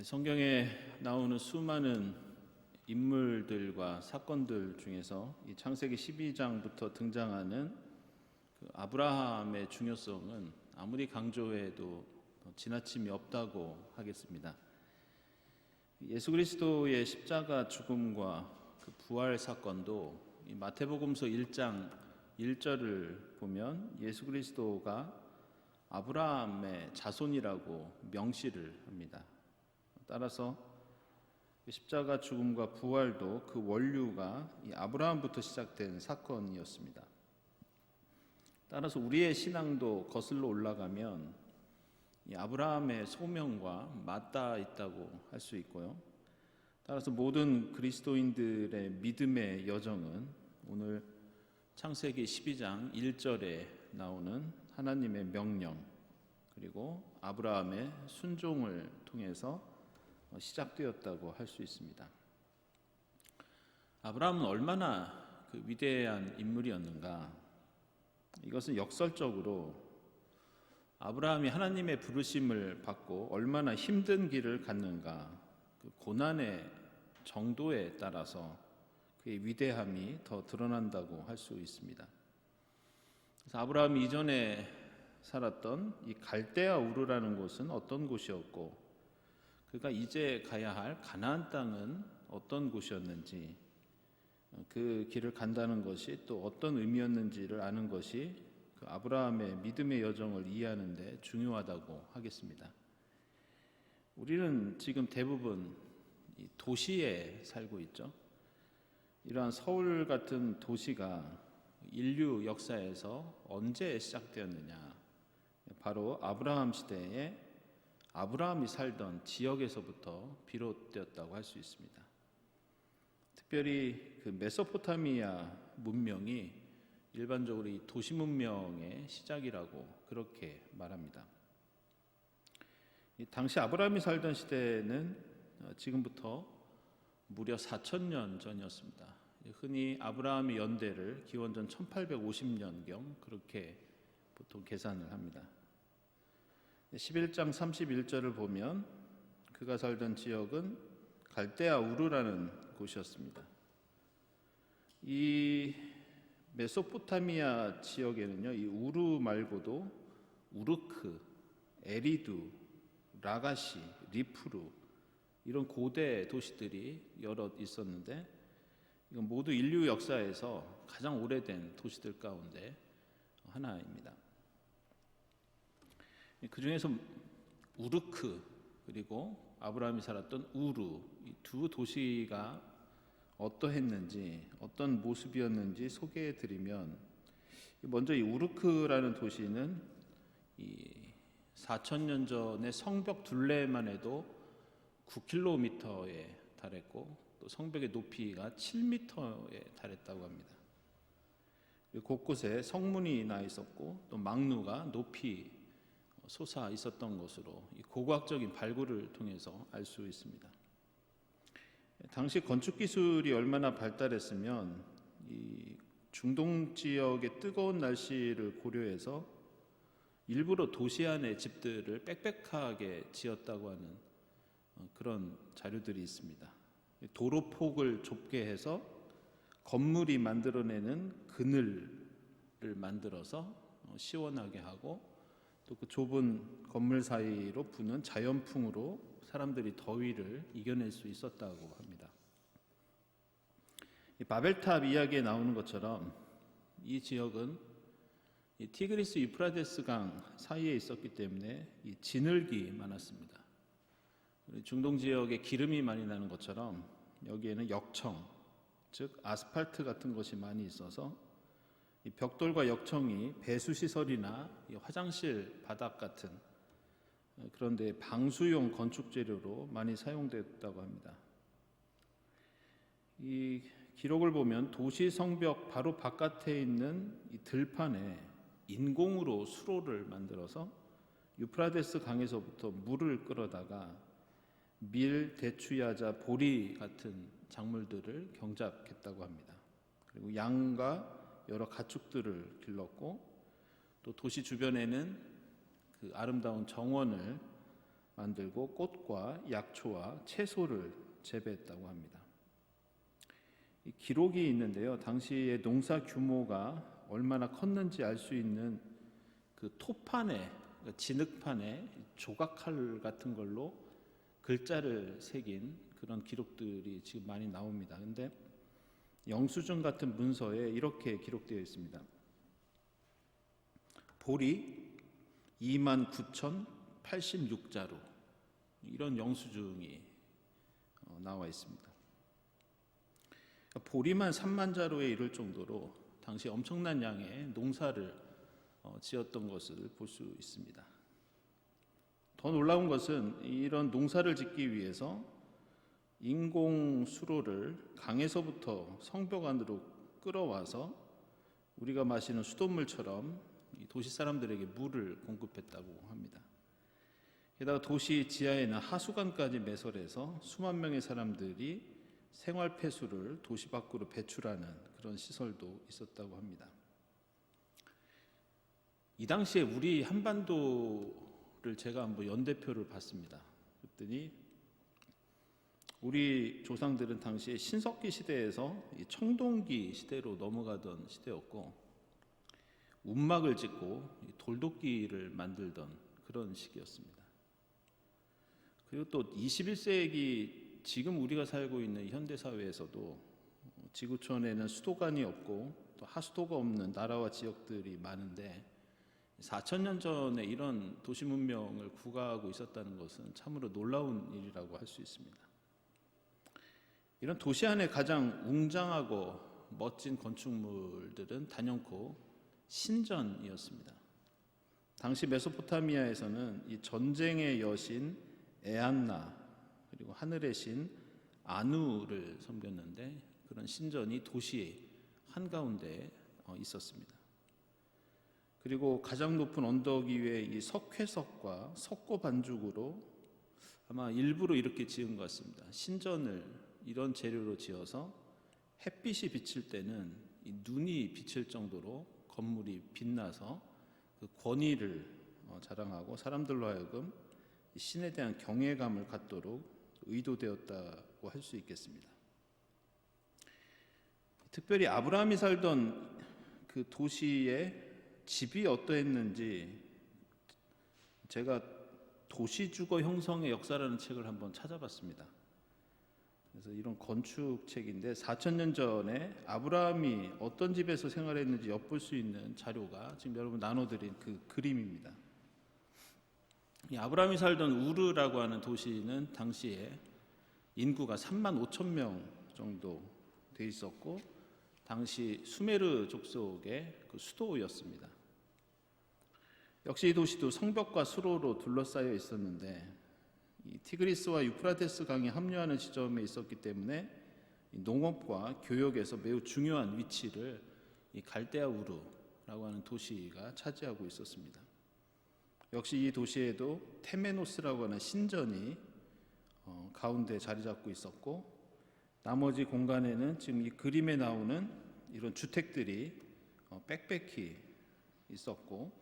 성경에 나오는 수많은 인물들과 사건들 중에서 이 창세기 12장부터 등장하는 아브라함의 중요성은 아무리 강조해도 지나침이 없다고 하겠습니다. 예수 그리스도의 십자가 죽음과 그 부활 사건도 이 마태복음서 1장 1절을 보면 예수 그리스도가 아브라함의 자손이라고 명시를 합니다. 따라서 십자가 죽음과 부활도 그 원류가 이 아브라함부터 시작된 사건이었습니다. 따라서 우리의 신앙도 거슬러 올라가면 이 아브라함의 소명과 맞닿아 있다고 할 수 있고요. 따라서 모든 그리스도인들의 믿음의 여정은 오늘 창세기 12장 1절에 나오는 하나님의 명령 그리고 아브라함의 순종을 통해서 시작되었다고 할 수 있습니다. 아브라함은 얼마나 그 위대한 인물이었는가? 이것은 역설적으로 아브라함이 하나님의 부르심을 받고 얼마나 힘든 길을 갔는가, 그 고난의 정도에 따라서 그의 위대함이 더 드러난다고 할 수 있습니다. 그래서 아브라함이 이전에 살았던 이 갈대아 우르라는 곳은 어떤 곳이었고, 그가 이제 가야 할 가나안 땅은 어떤 곳이었는지, 그 길을 간다는 것이 또 어떤 의미였는지를 아는 것이 그 아브라함의 믿음의 여정을 이해하는 데 중요하다고 하겠습니다. 우리는 지금 대부분 이 도시에 살고 있죠. 이러한 서울 같은 도시가 인류 역사에서 언제 시작되었느냐? 바로 아브라함 시대에 아브라함이 살던 지역에서부터 비롯되었다고 할 수 있습니다. 특별히 그 메소포타미아 문명이 일반적으로 이 도시 문명의 시작이라고 그렇게 말합니다. 당시 아브라함이 살던 시대는 지금부터 무려 4,000년 전이었습니다. 흔히 아브라함의 연대를 기원전 1850년경 그렇게 보통 계산을 합니다. 11장 31절을 보면 그가 살던 지역은 갈대아 우르라는 곳이었습니다. 이 메소포타미아 지역에는요, 이 우르 말고도 우르크, 에리두, 라가시, 리프루 이런 고대 도시들이 여럿 있었는데, 이건 모두 인류 역사에서 가장 오래된 도시들 가운데 하나입니다. 그 중에서 우르크 그리고 아브라함이 살았던 우루, 이 두 도시가 어떠했는지, 어떤 모습이었는지 소개해드리면, 먼저 이 우르크라는 도시는 이 4,000년 전의 성벽 둘레만 해도 9km에 달했고, 또 성벽의 높이가 7m에 달했다고 합니다. 곳곳에 성문이 나 있었고, 또 망루가 높이 솟아 있었던 것으로 이 고고학적인 발굴을 통해서 알 수 있습니다. 당시 건축 기술이 얼마나 발달했으면 이 중동 지역의 뜨거운 날씨를 고려해서 일부러 도시 안에 집들을 빽빽하게 지었다고 하는 그런 자료들이 있습니다. 도로폭을 좁게 해서 건물이 만들어내는 그늘을 만들어서 시원하게 하고, 또 그 좁은 건물 사이로 부는 자연풍으로 사람들이 더위를 이겨낼 수 있었다고 합니다. 이 바벨탑 이야기에 나오는 것처럼 이 지역은 이 티그리스 유프라데스 강 사이에 있었기 때문에 이 진흙이 많았습니다. 중동 지역에 기름이 많이 나는 것처럼 여기에는 역청, 즉 아스팔트 같은 것이 많이 있어서 이 벽돌과 역청이 배수시설이나 화장실 바닥 같은 그런 데 방수용 건축 재료로 많이 사용됐다고 합니다. 이 기록을 보면 도시 성벽 바로 바깥에 있는 이 들판에 인공으로 수로를 만들어서 유프라데스 강에서부터 물을 끌어다가 밀, 대추, 야자, 보리 같은 작물들을 경작했다고 합니다. 그리고 양과 여러 가축들을 길렀고, 또 도시 주변에는 그 아름다운 정원을 만들고 꽃과 약초와 채소를 재배했다고 합니다. 이 기록이 있는데요. 당시의 농사 규모가 얼마나 컸는지 알 수 있는 그 토판에, 진흙판에 조각칼 같은 걸로 글자를 새긴 그런 기록들이 지금 많이 나옵니다. 근데 영수증 같은 문서에 이렇게 기록되어 있습니다. 보리 29,086자루, 이런 영수증이 나와 있습니다. 보리만 3만 자루에 이를 정도로 당시 엄청난 양의 농사를 지었던 것을 볼 수 있습니다. 더 놀라운 것은 이런 농사를 짓기 위해서 인공 수로를 강에서부터 성벽 안으로 끌어와서 우리가 마시는 수돗물처럼 도시 사람들에게 물을 공급했다고 합니다. 게다가 도시 지하에는 하수관까지 매설해서 수만 명의 사람들이 생활 폐수를 도시 밖으로 배출하는 그런 시설도 있었다고 합니다. 이 당시에 우리 한반도를 제가 한번 연대표를 봤습니다. 그랬더니 우리 조상들은 당시에 신석기 시대에서 청동기 시대로 넘어가던 시대였고, 움막을 짓고 돌도끼를 만들던 그런 시기였습니다. 그리고 또 21세기 지금 우리가 살고 있는 현대사회에서도 지구촌에는 수도관이 없고 또 하수도가 없는 나라와 지역들이 많은데 4,000년 전에 이런 도시 문명을 구가하고 있었다는 것은 참으로 놀라운 일이라고 할 수 있습니다. 이런 도시 안에 가장 웅장하고 멋진 건축물들은 단연코 신전이었습니다. 당시 메소포타미아에서는 이 전쟁의 여신 에안나 그리고 하늘의 신 아누를 섬겼는데, 그런 신전이 도시 한가운데 있었습니다. 그리고 가장 높은 언덕 위에 이 석회석과 석고 반죽으로 아마 일부러 이렇게 지은 것 같습니다. 신전을 이런 재료로 지어서 햇빛이 비칠 때는 이 눈이 비칠 정도로 건물이 빛나서 그 권위를 자랑하고 사람들로 하여금 신에 대한 경외감을 갖도록 의도되었다고 할 수 있겠습니다. 특별히 아브라함이 살던 그 도시의 집이 어떠했는지 제가 도시주거 형성의 역사라는 책을 한번 찾아봤습니다. 그래서 이런 건축책인데 4,000년 전에 아브라함이 어떤 집에서 생활했는지 엿볼 수 있는 자료가 지금 여러분 나눠드린 그 그림입니다. 이 아브라함이 살던 우르라고 하는 도시는 당시에 인구가 35,000명 정도 돼 있었고 당시 수메르 족속의 그 수도였습니다. 역시 이 도시도 성벽과 수로로 둘러싸여 있었는데 이 티그리스와 유프라테스 강이 합류하는 지점에 있었기 때문에 농업과 교역에서 매우 중요한 위치를 이 갈대아 우르라고 하는 도시가 차지하고 있었습니다. 역시 이 도시에도 테메노스라고 하는 신전이 가운데 자리 잡고 있었고, 나머지 공간에는 지금 이 그림에 나오는 이런 주택들이 빽빽히 있었고,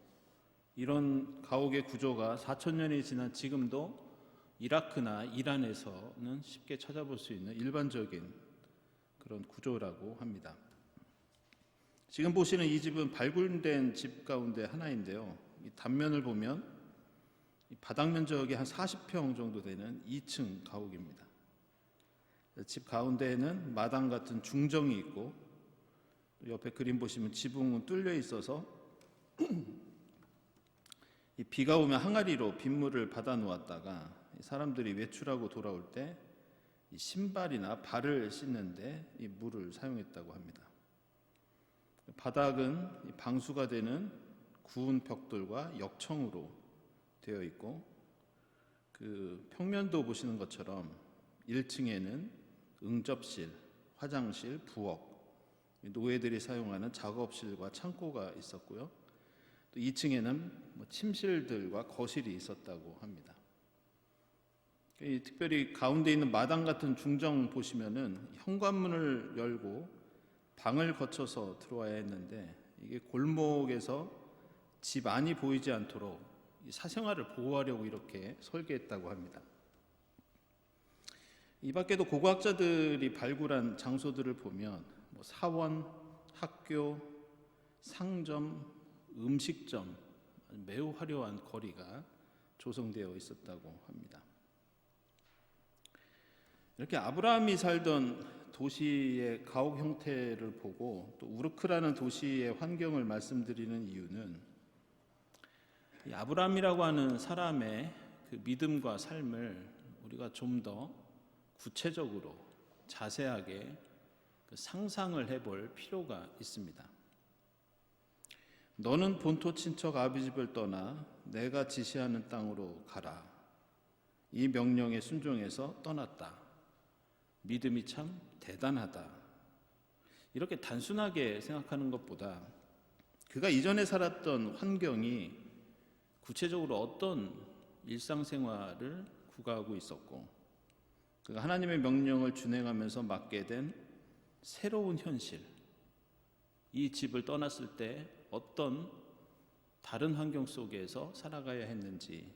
이런 가옥의 구조가 4,000년이 지난 지금도 이라크나 이란에서는 쉽게 찾아볼 수 있는 일반적인 그런 구조라고 합니다. 지금 보시는 이 집은 발굴된 집 가운데 하나인데요. 이 단면을 보면 이 바닥 면적이 한 40평 정도 되는 2층 가옥입니다. 집 가운데에는 마당 같은 중정이 있고, 옆에 그림 보시면 지붕은 뚫려 있어서 이 비가 오면 항아리로 빗물을 받아 놓았다가 사람들이 외출하고 돌아올 때 이 신발이나 발을 씻는데 이 물을 사용했다고 합니다. 바닥은 방수가 되는 구운 벽돌과 역청으로 되어 있고, 그 평면도 보시는 것처럼 1층에는 응접실, 화장실, 부엌, 노예들이 사용하는 작업실과 창고가 있었고요. 또 2층에는 침실들과 거실이 있었다고 합니다. 특별히 가운데 있는 마당 같은 중정 보시면은 현관문을 열고 방을 거쳐서 들어와야 했는데, 이게 골목에서 집 안이 보이지 않도록 이 사생활을 보호하려고 이렇게 설계했다고 합니다. 이 밖에도 고고학자들이 발굴한 장소들을 보면 사원, 학교, 상점, 음식점, 매우 화려한 거리가 조성되어 있었다고 합니다. 이렇게 아브라함이 살던 도시의 가옥 형태를 보고 또 우르크라는 도시의 환경을 말씀드리는 이유는 이 아브라함이라고 하는 사람의 그 믿음과 삶을 우리가 좀 더 구체적으로 자세하게 그 상상을 해볼 필요가 있습니다. 너는 본토 친척 아비집을 떠나 내가 지시하는 땅으로 가라. 이 명령에 순종해서 떠났다. 믿음이 참 대단하다. 이렇게 단순하게 생각하는 것보다 그가 이전에 살았던 환경이 구체적으로 어떤 일상생활을 구가하고 있었고 그가 하나님의 명령을 준행하면서 맞게 된 새로운 현실, 이 집을 떠났을 때 어떤 다른 환경 속에서 살아가야 했는지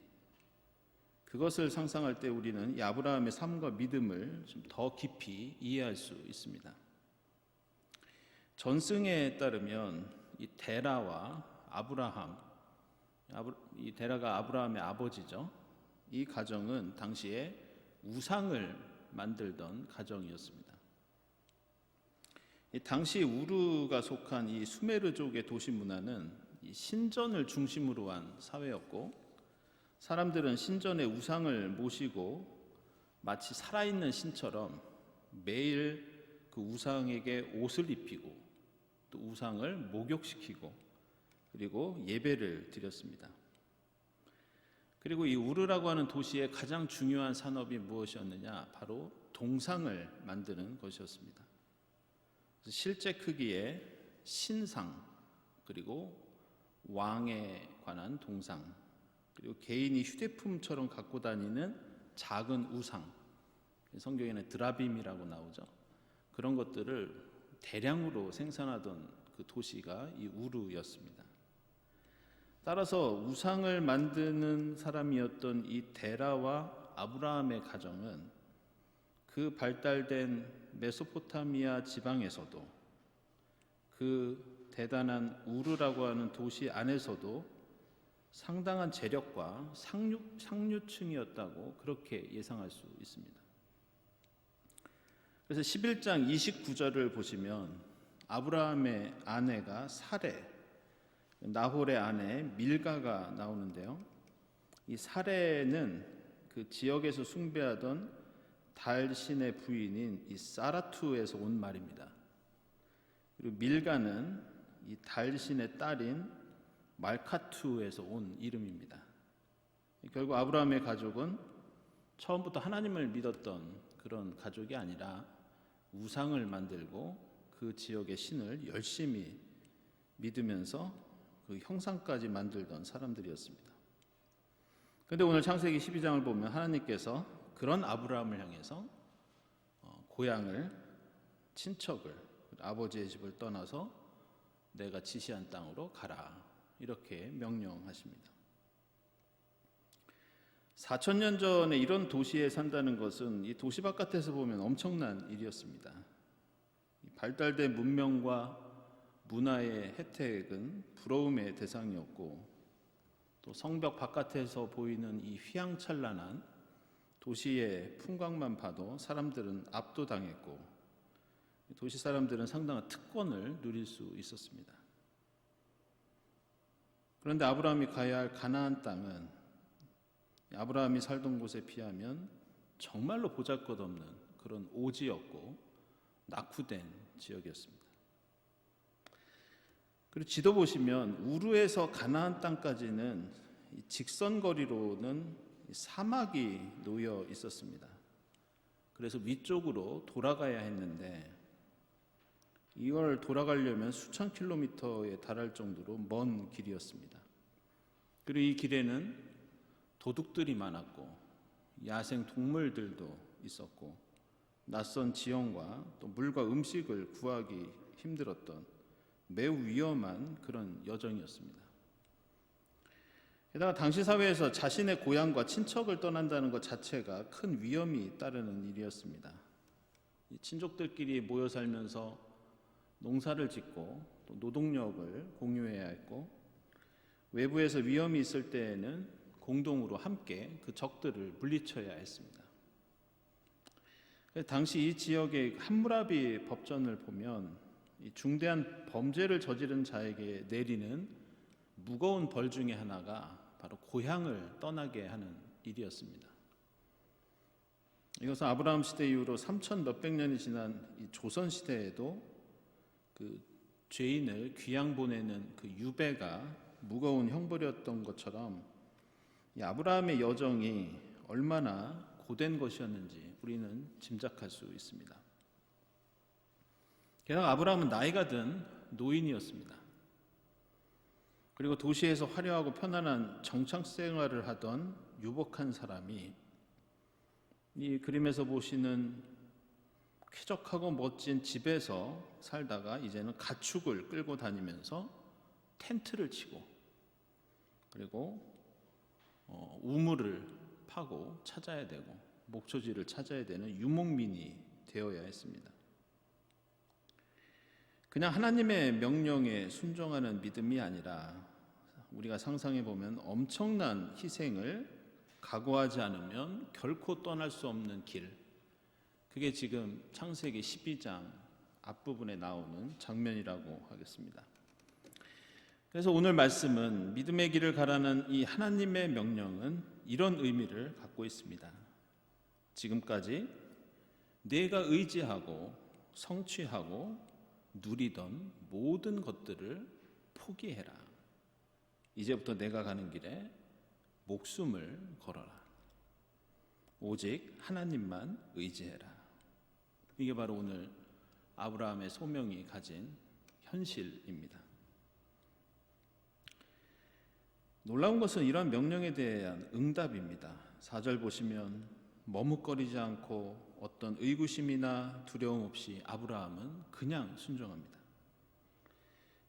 그것을 상상할 때 우리는 이 아브라함의 삶과 믿음을 좀 더 깊이 이해할 수 있습니다. 전승에 따르면 이 데라와 아브라함, 이 데라가 아브라함의 아버지죠. 이 가정은 당시에 우상을 만들던 가정이었습니다. 이 당시 우르가 속한 이 수메르족의 도시 문화는 이 신전을 중심으로 한 사회였고 사람들은 신전에 우상을 모시고 마치 살아있는 신처럼 매일 그 우상에게 옷을 입히고 또 우상을 목욕시키고 그리고 예배를 드렸습니다. 그리고 이 우르라고 하는 도시의 가장 중요한 산업이 무엇이었느냐? 바로 동상을 만드는 것이었습니다. 실제 크기의 신상, 그리고 왕에 관한 동상, 그리고 개인이 휴대품처럼 갖고 다니는 작은 우상, 성경에는 드라빔이라고 나오죠. 그런 것들을 대량으로 생산하던 그 도시가 이 우르였습니다. 따라서 우상을 만드는 사람이었던 이 데라와 아브라함의 가정은 그 발달된 메소포타미아 지방에서도 그 대단한 우르라고 하는 도시 안에서도 상당한 재력과 상류층이었다고 그렇게 예상할 수 있습니다. 그래서 11장 29절을 보시면 아브라함의 아내가 사레, 나홀의 아내 밀가가 나오는데요. 이 사레는 그 지역에서 숭배하던 달신의 부인인 이 사라투에서 온 말입니다. 그리고 밀가는 이 달신의 딸인 말카투에서 온 이름입니다. 결국 아브라함의 가족은 처음부터 하나님을 믿었던 그런 가족이 아니라 우상을 만들고 그 지역의 신을 열심히 믿으면서 그 형상까지 만들던 사람들이었습니다. 그런데 오늘 창세기 12장을 보면 하나님께서 그런 아브라함을 향해서 고향을, 친척을, 아버지의 집을 떠나서 내가 지시한 땅으로 가라 이렇게 명령하십니다. 4,000년 전에 이런 도시에 산다는 것은 이 도시 바깥에서 보면 엄청난 일이었습니다. 발달된 문명과 문화의 혜택은 부러움의 대상이었고 또 성벽 바깥에서 보이는 이 휘황찬란한 도시의 풍광만 봐도 사람들은 압도당했고 도시 사람들은 상당한 특권을 누릴 수 있었습니다. 그런데 아브라함이 가야 할 가나안 땅은 아브라함이 살던 곳에 비하면 정말로 보잘것없는 그런 오지였고 낙후된 지역이었습니다. 그리고 지도 보시면 우르에서 가나안 땅까지는 직선거리로는 사막이 놓여 있었습니다. 그래서 위쪽으로 돌아가야 했는데 이걸 돌아가려면 수천 킬로미터에 달할 정도로 먼 길이었습니다. 그리고 이 길에는 도둑들이 많았고 야생 동물들도 있었고 낯선 지형과 또 물과 음식을 구하기 힘들었던 매우 위험한 그런 여정이었습니다. 게다가 당시 사회에서 자신의 고향과 친척을 떠난다는 것 자체가 큰 위험이 따르는 일이었습니다. 이 친족들끼리 모여 살면서 농사를 짓고 또 노동력을 공유해야 했고, 외부에서 위험이 있을 때에는 공동으로 함께 그 적들을 물리쳐야 했습니다. 당시 이 지역의 함무라비 법전을 보면 이 중대한 범죄를 저지른 자에게 내리는 무거운 벌 중에 하나가 바로 고향을 떠나게 하는 일이었습니다. 이것은 아브라함 시대 이후로 3천 몇백 년이 지난 이 조선 시대에도 그 죄인을 귀양 보내는 그 유배가 무거운 형벌이었던 것처럼 이 아브라함의 여정이 얼마나 고된 것이었는지 우리는 짐작할 수 있습니다. 게다가 아브라함은 나이가 든 노인이었습니다. 그리고 도시에서 화려하고 편안한 정착 생활을 하던 유복한 사람이 이 그림에서 보시는 쾌적하고 멋진 집에서 살다가 이제는 가축을 끌고 다니면서 텐트를 치고 그리고 우물을 파고 찾아야 되고 목초지를 찾아야 되는 유목민이 되어야 했습니다. 그냥 하나님의 명령에 순종하는 믿음이 아니라 우리가 상상해 보면 엄청난 희생을 각오하지 않으면 결코 떠날 수 없는 길, 그게 지금 창세기 12장 앞부분에 나오는 장면이라고 하겠습니다. 그래서 오늘 말씀은 믿음의 길을 가라는 이 하나님의 명령은 이런 의미를 갖고 있습니다. 지금까지 내가 의지하고 성취하고 누리던 모든 것들을 포기해라. 이제부터 내가 가는 길에 목숨을 걸어라. 오직 하나님만 의지해라. 이게 바로 오늘 아브라함의 소명이 가진 현실입니다. 놀라운 것은 이러한 명령에 대한 응답입니다. 4절 보시면 머뭇거리지 않고 어떤 의구심이나 두려움 없이 아브라함은 그냥 순종합니다.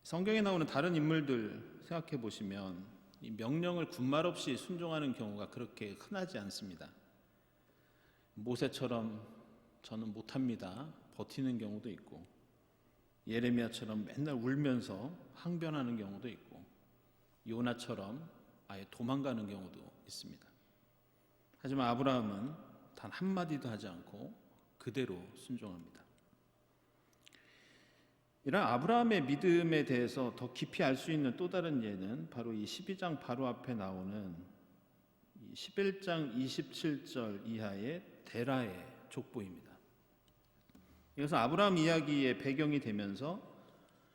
성경에 나오는 다른 인물들 생각해 보시면 이 명령을 군말 없이 순종하는 경우가 그렇게 흔하지 않습니다. 모세처럼 저는 못합니다 버티는 경우도 있고, 예레미야처럼 맨날 울면서 항변하는 경우도 있고, 요나처럼 아예 도망가는 경우도 있습니다. 하지만 아브라함은 단 한마디도 하지 않고 그대로 순종합니다. 이런 아브라함의 믿음에 대해서 더 깊이 알 수 있는 또 다른 예는 바로 이 12장 바로 앞에 나오는 11장 27절 이하의 데라의 족보입니다. 이것은 아브라함 이야기의 배경이 되면서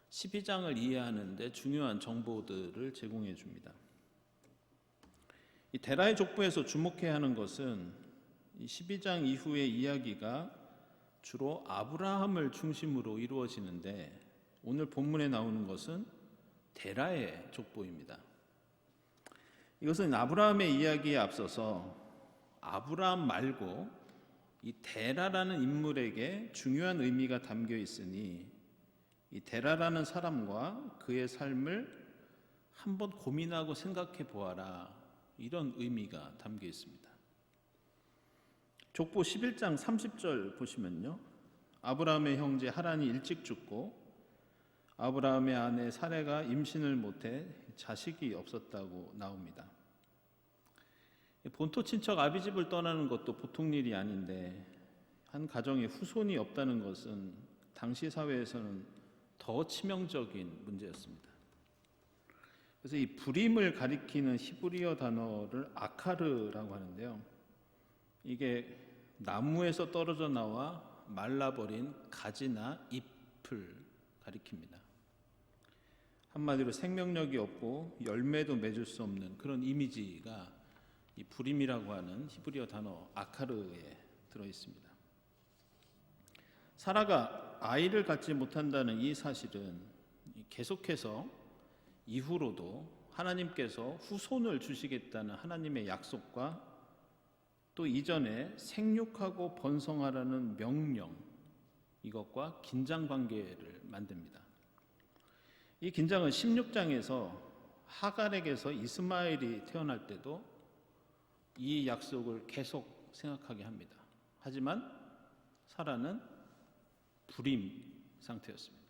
12장을 이해하는 데 중요한 정보들을 제공해 줍니다. 이 데라의 족보에서 주목해야 하는 것은 이 12장 이후의 이야기가 주로 아브라함을 중심으로 이루어지는데, 오늘 본문에 나오는 것은 데라의 족보입니다. 이것은 아브라함의 이야기에 앞서서 아브라함 말고 이 데라라는 인물에게 중요한 의미가 담겨 있으니 이 데라라는 사람과 그의 삶을 한번 고민하고 생각해 보아라, 이런 의미가 담겨 있습니다. 족보 11장 30절 보시면요, 아브라함의 형제 하란이 일찍 죽고 아브라함의 아내 사레가 임신을 못해 자식이 없었다고 나옵니다. 본토 친척 아비집을 떠나는 것도 보통 일이 아닌데 한 가정에 후손이 없다는 것은 당시 사회에서는 더 치명적인 문제였습니다. 그래서 이 불임을 가리키는 히브리어 단어를 아카르라고 하는데요, 이게 나무에서 떨어져 나와 말라버린 가지나 잎을 가리킵니다. 한마디로 생명력이 없고 열매도 맺을 수 없는 그런 이미지가 이 불임이라고 하는 히브리어 단어 아카르에 들어 있습니다. 사라가 아이를 갖지 못한다는 이 사실은 계속해서 이후로도 하나님께서 후손을 주시겠다는 하나님의 약속과 또 이전에 생육하고 번성하라는 명령, 이것과 긴장 관계를 만듭니다. 이 긴장은 16장에서 하갈에게서 이스마엘이 태어날 때도 이 약속을 계속 생각하게 합니다. 하지만 사라는 불임 상태였습니다.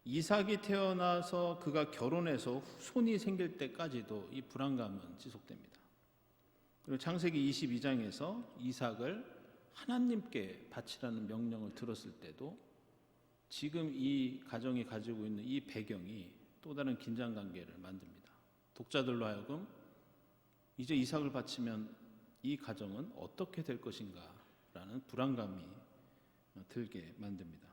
이삭이 태어나서 그가 결혼해서 후손이 생길 때까지도 이 불안감은 지속됩니다. 그리고 창세기 22장에서 이삭을 하나님께 바치라는 명령을 들었을 때도 지금 이 가정이 가지고 있는 이 배경이 또 다른 긴장 관계를 만듭니다. 독자들로 하여금 이제 이삭을 바치면 이 가정은 어떻게 될 것인가 라는 불안감이 들게 만듭니다.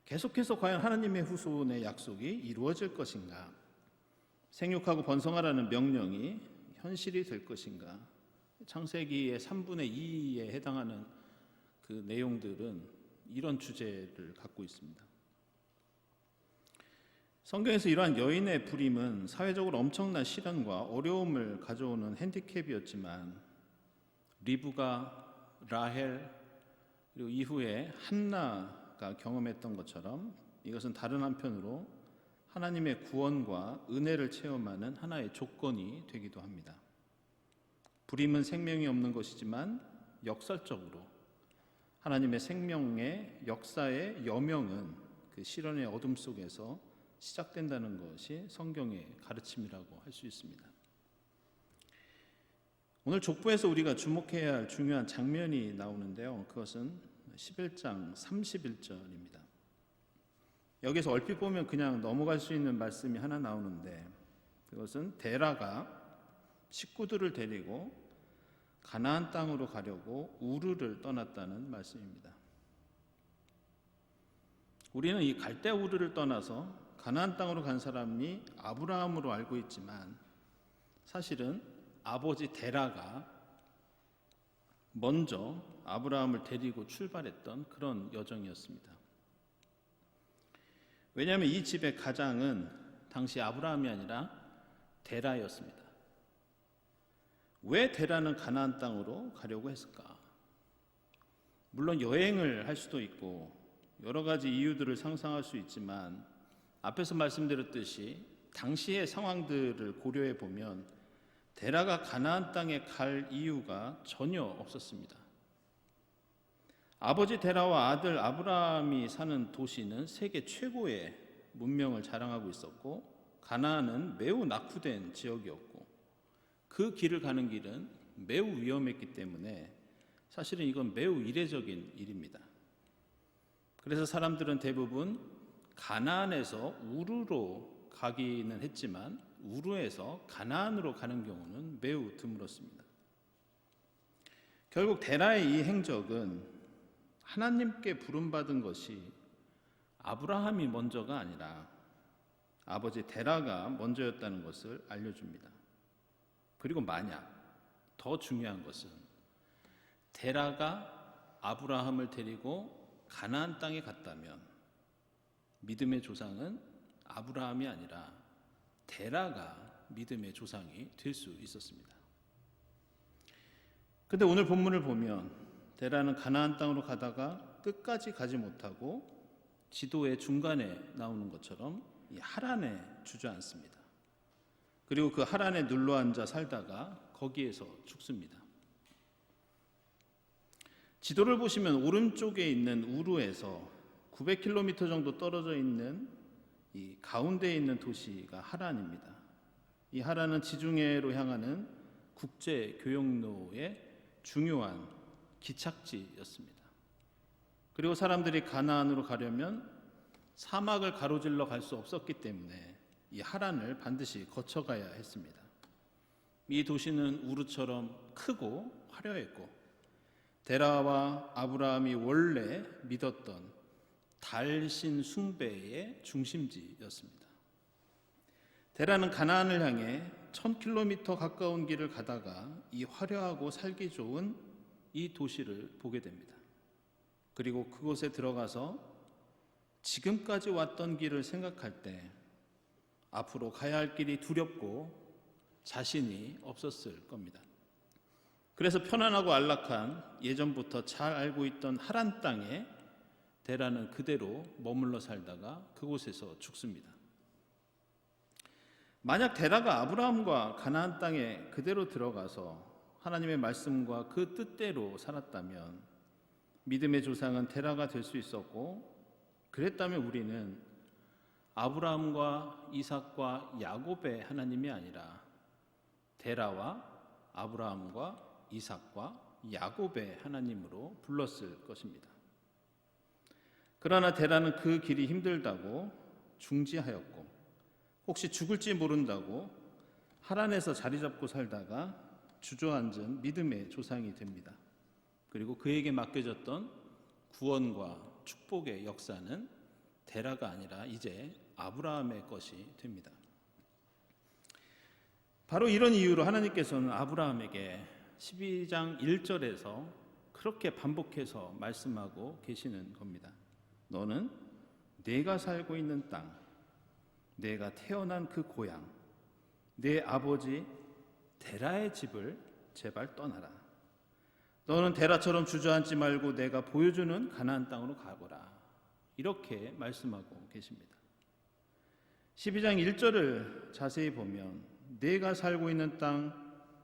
계속해서 과연 하나님의 후손의 약속이 이루어질 것인가, 생육하고 번성하라는 명령이 현실이 될 것인가, 창세기의 3분의 2에 해당하는 그 내용들은 이런 주제를 갖고 있습니다. 성경에서 이러한 여인의 불임은 사회적으로 엄청난 시련과 어려움을 가져오는 핸디캡이었지만 리브가, 라헬, 그리고 이후에 한나가 경험했던 것처럼 이것은 다른 한편으로 하나님의 구원과 은혜를 체험하는 하나의 조건이 되기도 합니다. 불임은 생명이 없는 것이지만 역설적으로 하나님의 생명의 역사의 여명은 그 시련의 어둠 속에서 시작된다는 것이 성경의 가르침이라고 할 수 있습니다. 오늘 족보에서 우리가 주목해야 할 중요한 장면이 나오는데요. 그것은 11장 31절입니다. 여기서 얼핏 보면 그냥 넘어갈 수 있는 말씀이 하나 나오는데 그것은 데라가 식구들을 데리고 가나안 땅으로 가려고 우르를 떠났다는 말씀입니다. 우리는 이 갈대 우르를 떠나서 가나안 땅으로 간 사람이 아브라함으로 알고 있지만 사실은 아버지 데라가 먼저 아브라함을 데리고 출발했던 그런 여정이었습니다. 왜냐하면 이 집의 가장은 당시 아브라함이 아니라 데라였습니다. 왜 데라는 가나안 땅으로 가려고 했을까? 물론 여행을 할 수도 있고 여러 가지 이유들을 상상할 수 있지만 앞에서 말씀드렸듯이 당시의 상황들을 고려해 보면 데라가 가나안 땅에 갈 이유가 전혀 없었습니다. 아버지 데라와 아들 아브라함이 사는 도시는 세계 최고의 문명을 자랑하고 있었고 가나안은 매우 낙후된 지역이었고 그 길을 가는 길은 매우 위험했기 때문에 사실은 이건 매우 이례적인 일입니다. 그래서 사람들은 대부분 가나안에서 우르로 가기는 했지만 우르에서 가나안으로 가는 경우는 매우 드물었습니다. 결국 데라의 이 행적은 하나님께 부름받은 것이 아브라함이 먼저가 아니라 아버지 데라가 먼저였다는 것을 알려줍니다. 그리고 만약 더 중요한 것은 데라가 아브라함을 데리고 가나안 땅에 갔다면 믿음의 조상은 아브라함이 아니라 데라가 믿음의 조상이 될 수 있었습니다. 그런데 오늘 본문을 보면 데라는 가나안 땅으로 가다가 끝까지 가지 못하고 지도의 중간에 나오는 것처럼 이 하란에 주저앉습니다. 그리고 그 하란에 눌러앉아 살다가 거기에서 죽습니다. 지도를 보시면 오른쪽에 있는 우르에서 900km 정도 떨어져 있는 이 가운데에 있는 도시가 하란입니다. 이 하란은 지중해로 향하는 국제 교역로의 중요한 기착지였습니다. 그리고 사람들이 가나안으로 가려면 사막을 가로질러 갈 수 없었기 때문에 이 하란을 반드시 거쳐가야 했습니다. 이 도시는 우르처럼 크고 화려했고 데라와 아브라함이 원래 믿었던 달신 숭배의 중심지였습니다. 데라는 가나안을 향해 1000km 가까운 길을 가다가 이 화려하고 살기 좋은 이 도시를 보게 됩니다. 그리고 그곳에 들어가서 지금까지 왔던 길을 생각할 때 앞으로 가야 할 길이 두렵고 자신이 없었을 겁니다. 그래서 편안하고 안락한 예전부터 잘 알고 있던 하란 땅에 데라는 그대로 머물러 살다가 그곳에서 죽습니다. 만약 데라가 아브라함과 가나안 땅에 그대로 들어가서 하나님의 말씀과 그 뜻대로 살았다면 믿음의 조상은 데라가 될 수 있었고, 그랬다면 우리는 아브라함과 이삭과 야곱의 하나님이 아니라 데라와 아브라함과 이삭과 야곱의 하나님으로 불렀을 것입니다. 그러나 데라는 그 길이 힘들다고 중지하였고, 혹시 죽을지 모른다고 하란에서 자리 잡고 살다가 주저앉은 믿음의 조상이 됩니다. 그리고 그에게 맡겨졌던 구원과 축복의 역사는 데라가 아니라 이제 아브라함의 것이 됩니다. 바로 이런 이유로 하나님께서는 아브라함에게 12장 1절에서 그렇게 반복해서 말씀하고 계시는 겁니다. 너는 내가 살고 있는 땅, 내가 태어난 그 고향, 내 아버지 데라의 집을 제발 떠나라. 너는 데라처럼 주저앉지 말고 내가 보여주는 가나안 땅으로 가거라. 이렇게 말씀하고 계십니다. 12장 1절을 자세히 보면 내가 살고 있는 땅,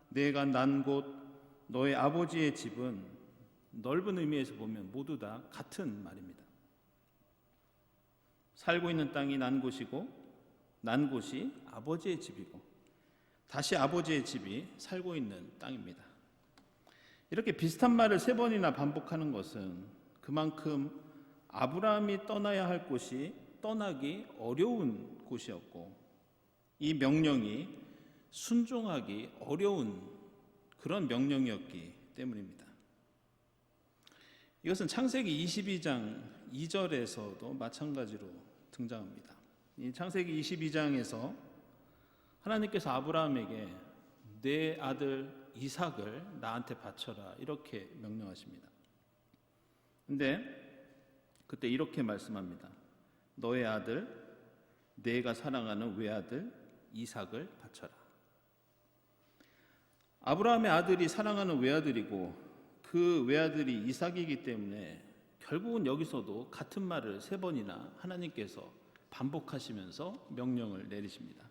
내가 난 곳, 너의 아버지의 집은 넓은 의미에서 보면 모두 다 같은 말입니다. 살고 있는 땅이 난 곳이고, 난 곳이 아버지의 집이고, 다시 아버지의 집이 살고 있는 땅입니다. 이렇게 비슷한 말을 3번이나 반복하는 것은 그만큼 아브라함이 떠나야 할 곳이 떠나기 어려운 곳이었고, 이 명령이 순종하기 어려운 그런 명령이었기 때문입니다. 이것은 창세기 22장 2절에서도 마찬가지로 등장합니다. 이 창세기 22장에서 하나님께서 아브라함에게 내 아들 이삭을 나한테 바쳐라 이렇게 명령하십니다. 근데 그때 이렇게 말씀합니다. 너의 아들, 내가 사랑하는 외아들 이삭을 바쳐라. 아브라함의 아들이 사랑하는 외아들이고 그 외아들이 이삭이기 때문에 결국은 여기서도 같은 말을 3번이나 하나님께서 반복하시면서 명령을 내리십니다.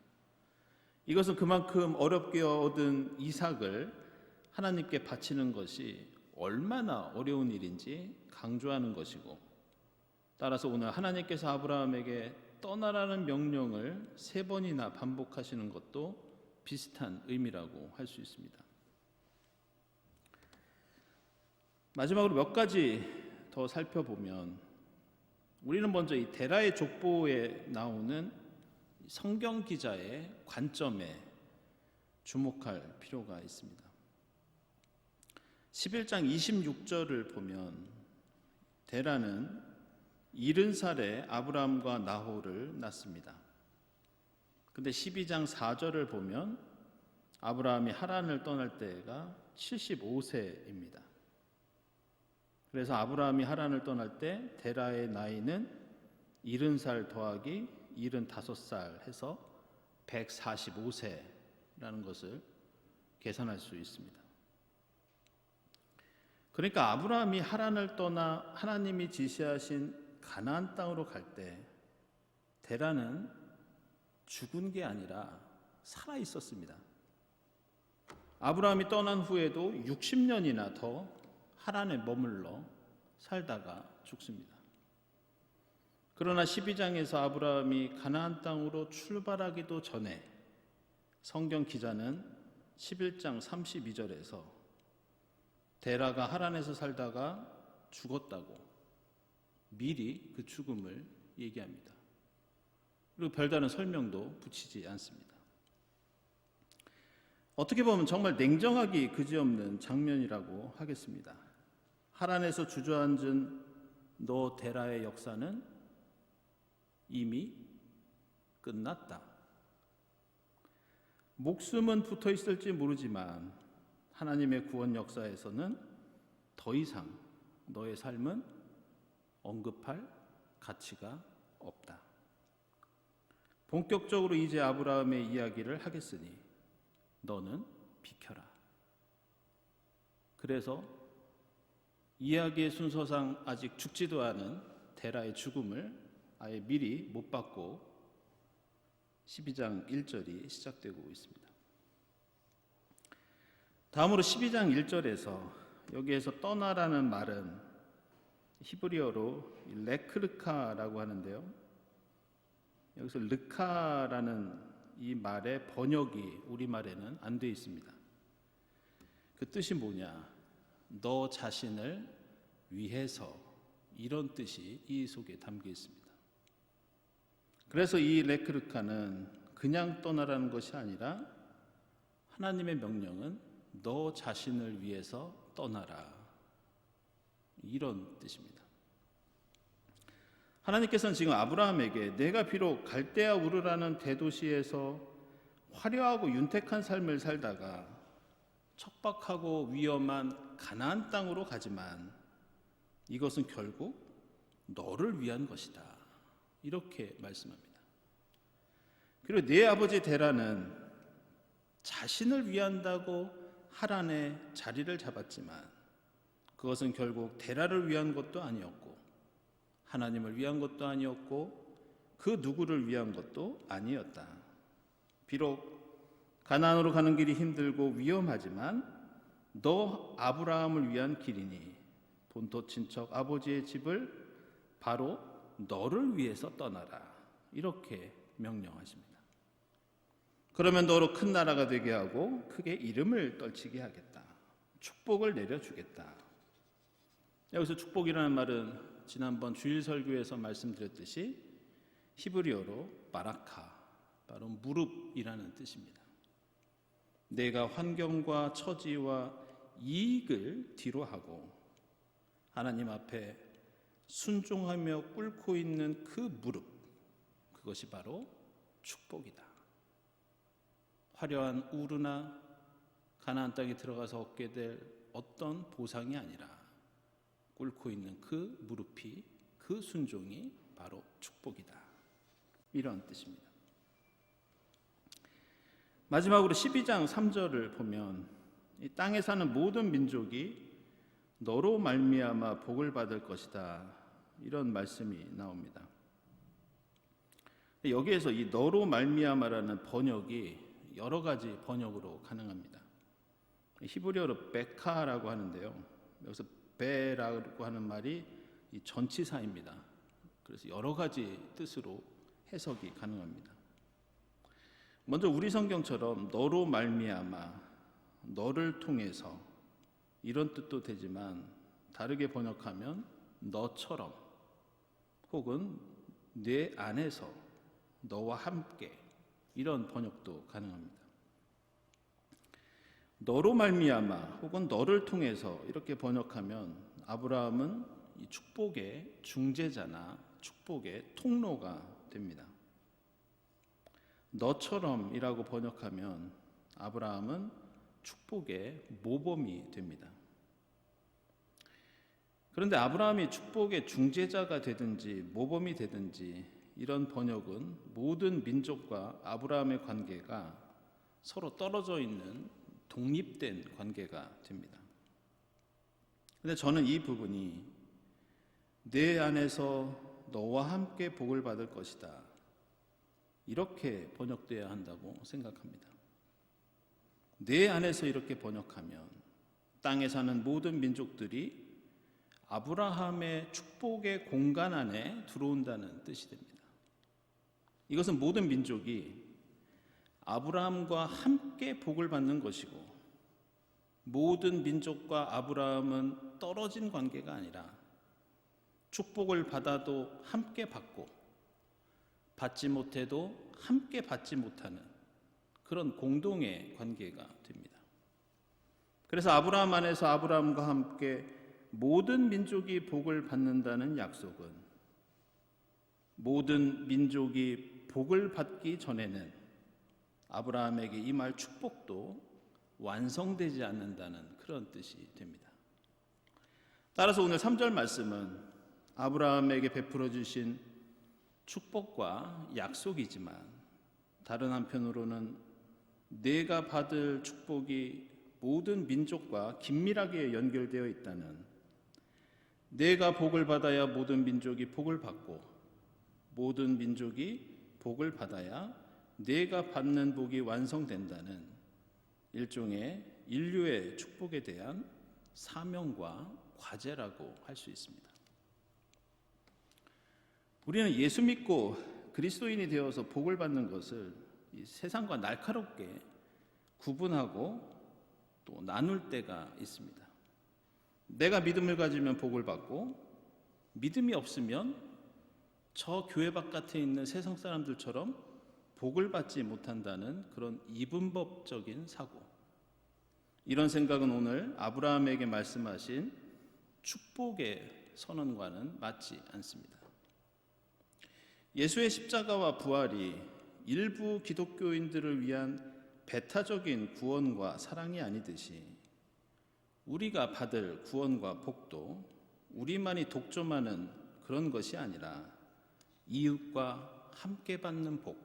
이것은 그만큼 어렵게 얻은 이삭을 하나님께 바치는 것이 얼마나 어려운 일인지 강조하는 것이고, 따라서 오늘 하나님께서 아브라함에게 떠나라는 명령을 3번이나 반복하시는 것도 비슷한 의미라고 할 수 있습니다. 마지막으로 몇 가지 더 살펴보면 우리는 먼저 이 데라의 족보에 나오는 성경 기자의 관점에 주목할 필요가 있습니다. 11장 26절을 보면 데라는 70살에 아브라함과 나홀을 낳습니다. 근데 12장 4절을 보면 아브라함이 하란을 떠날 때가 75세입니다. 그래서 아브라함이 하란을 떠날 때 데라의 나이는 70살 더하기 75살 해서 145세라는 것을 계산할 수 있습니다. 그러니까 아브라함이 하란을 떠나 하나님이 지시하신 가나안 땅으로 갈 때 데라는 죽은 게 아니라 살아 있었습니다. 아브라함이 떠난 후에도 60년이나 더 하란에 머물러 살다가 죽습니다. 그러나 12장에서 아브라함이 가나안 땅으로 출발하기도 전에 성경 기자는 11장 32절에서 데라가 하란에서 살다가 죽었다고 미리 그 죽음을 얘기합니다. 그리고 별다른 설명도 붙이지 않습니다. 어떻게 보면 정말 냉정하기 그지없는 장면이라고 하겠습니다. 하란에서 주저앉은 너 데라의 역사는 이미 끝났다. 목숨은 붙어 있을지 모르지만 하나님의 구원 역사에서는 더 이상 너의 삶은 언급할 가치가 없다. 본격적으로 이제 아브라함의 이야기를 하겠으니 너는 비켜라. 그래서 이야기의 순서상 아직 죽지도 않은 데라의 죽음을 아예 미리 못 받고 12장 1절이 시작되고 있습니다. 다음으로 12장 1절에서 여기에서 떠나라는 말은 히브리어로 레크르카라고 하는데요. 여기서 르카라는 이 말의 번역이 우리말에는 안 되어 있습니다. 그 뜻이 뭐냐? 너 자신을 위해서, 이런 뜻이 이 속에 담겨 있습니다. 그래서 이 레크르카는 그냥 떠나라는 것이 아니라 하나님의 명령은 너 자신을 위해서 떠나라, 이런 뜻입니다. 하나님께서는 지금 아브라함에게 내가 비록 갈대아 우르라는 대도시에서 화려하고 윤택한 삶을 살다가 척박하고 위험한 가나안 땅으로 가지만 이것은 결국 너를 위한 것이다, 이렇게 말씀합니다. 그리고 네 아버지 데라는 자신을 위한다고 하란에 자리를 잡았지만 그것은 결국 데라를 위한 것도 아니었고 하나님을 위한 것도 아니었고 그 누구를 위한 것도 아니었다. 비록 가나안으로 가는 길이 힘들고 위험하지만 너 아브라함을 위한 길이니 본토 친척 아버지의 집을 바로 너를 위해서 떠나라, 이렇게 명령하십니다. 그러면 너로 큰 나라가 되게 하고 크게 이름을 떨치게 하겠다. 축복을 내려주겠다. 여기서 축복이라는 말은 지난번 주일 설교에서 말씀드렸듯이 히브리어로 바라카, 바로 무릎이라는 뜻입니다. 내가 환경과 처지와 이익을 뒤로 하고 하나님 앞에 순종하며 꿇고 있는 그 무릎, 그것이 바로 축복이다. 화려한 우르나 가나안 땅에 들어가서 얻게 될 어떤 보상이 아니라 꿇고 있는 그 무릎이, 그 순종이 바로 축복이다, 이런 뜻입니다. 마지막으로 12장 3절을 보면 이 땅에 사는 모든 민족이 너로 말미암아 복을 받을 것이다, 이런 말씀이 나옵니다. 여기에서 이 너로 말미암아라는 번역이 여러 가지 번역으로 가능합니다. 히브리어로 베카라고 하는데요. 여기서 베라고 하는 말이 이 전치사입니다. 그래서 여러 가지 뜻으로 해석이 가능합니다. 먼저 우리 성경처럼 너로 말미암아, 너를 통해서, 이런 뜻도 되지만 다르게 번역하면 너처럼 혹은 내 안에서 너와 함께, 이런 번역도 가능합니다. 너로 말미암아 혹은 너를 통해서 이렇게 번역하면 아브라함은 이 축복의 중재자나 축복의 통로가 됩니다. 너처럼이라고 번역하면 아브라함은 축복의 모범이 됩니다. 그런데 아브라함이 축복의 중재자가 되든지 모범이 되든지 이런 번역은 모든 민족과 아브라함의 관계가 서로 떨어져 있는 독립된 관계가 됩니다. 그런데 저는 이 부분이 내 안에서 너와 함께 복을 받을 것이다, 이렇게 번역되어야 한다고 생각합니다. 내 안에서 이렇게 번역하면 땅에 사는 모든 민족들이 아브라함의 축복의 공간 안에 들어온다는 뜻이 됩니다. 이것은 모든 민족이 아브라함과 함께 복을 받는 것이고 모든 민족과 아브라함은 떨어진 관계가 아니라 축복을 받아도 함께 받고 받지 못해도 함께 받지 못하는 그런 공동의 관계가 됩니다. 그래서 아브라함 안에서 아브라함과 함께 모든 민족이 복을 받는다는 약속은 모든 민족이 복을 받기 전에는 아브라함에게 임할 축복도 완성되지 않는다는 그런 뜻이 됩니다. 따라서 오늘 3절 말씀은 아브라함에게 베풀어 주신 축복과 약속이지만 다른 한편으로는 내가 받을 축복이 모든 민족과 긴밀하게 연결되어 있다는, 내가 복을 받아야 모든 민족이 복을 받고 모든 민족이 복을 받아야 내가 받는 복이 완성된다는 일종의 인류의 축복에 대한 사명과 과제라고 할 수 있습니다. 우리는 예수 믿고 그리스도인이 되어서 복을 받는 것을 이 세상과 날카롭게 구분하고 또 나눌 때가 있습니다. 내가 믿음을 가지면 복을 받고 믿음이 없으면 저 교회 바깥에 있는 세상 사람들처럼 복을 받지 못한다는 그런 이분법적인 사고. 이런 생각은 오늘 아브라함에게 말씀하신 축복의 선언과는 맞지 않습니다. 예수의 십자가와 부활이 일부 기독교인들을 위한 배타적인 구원과 사랑이 아니듯이 우리가 받을 구원과 복도 우리만이 독점하는 그런 것이 아니라 이웃과 함께 받는 복,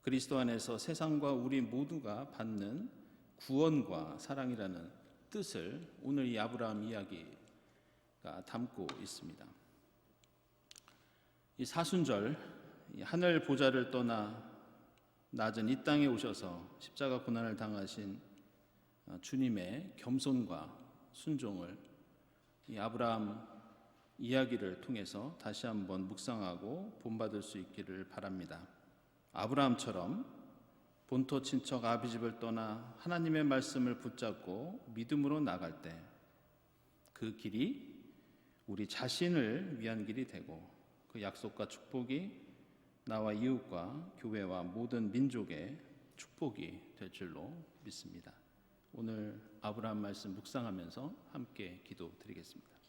그리스도 안에서 세상과 우리 모두가 받는 구원과 사랑이라는 뜻을 오늘 이 아브라함 이야기가 담고 있습니다. 이 사순절, 이 하늘 보좌를 떠나 낮은 이 땅에 오셔서 십자가 고난을 당하신 주님의 겸손과 순종을 이 아브라함 이야기를 통해서 다시 한번 묵상하고 본받을 수 있기를 바랍니다. 아브라함처럼 본토 친척 아비집을 떠나 하나님의 말씀을 붙잡고 믿음으로 나갈 때 그 길이 우리 자신을 위한 길이 되고 그 약속과 축복이 나와 이웃과 교회와 모든 민족의 축복이 될 줄로 믿습니다. 오늘 아브라함 말씀 묵상하면서 함께 기도드리겠습니다.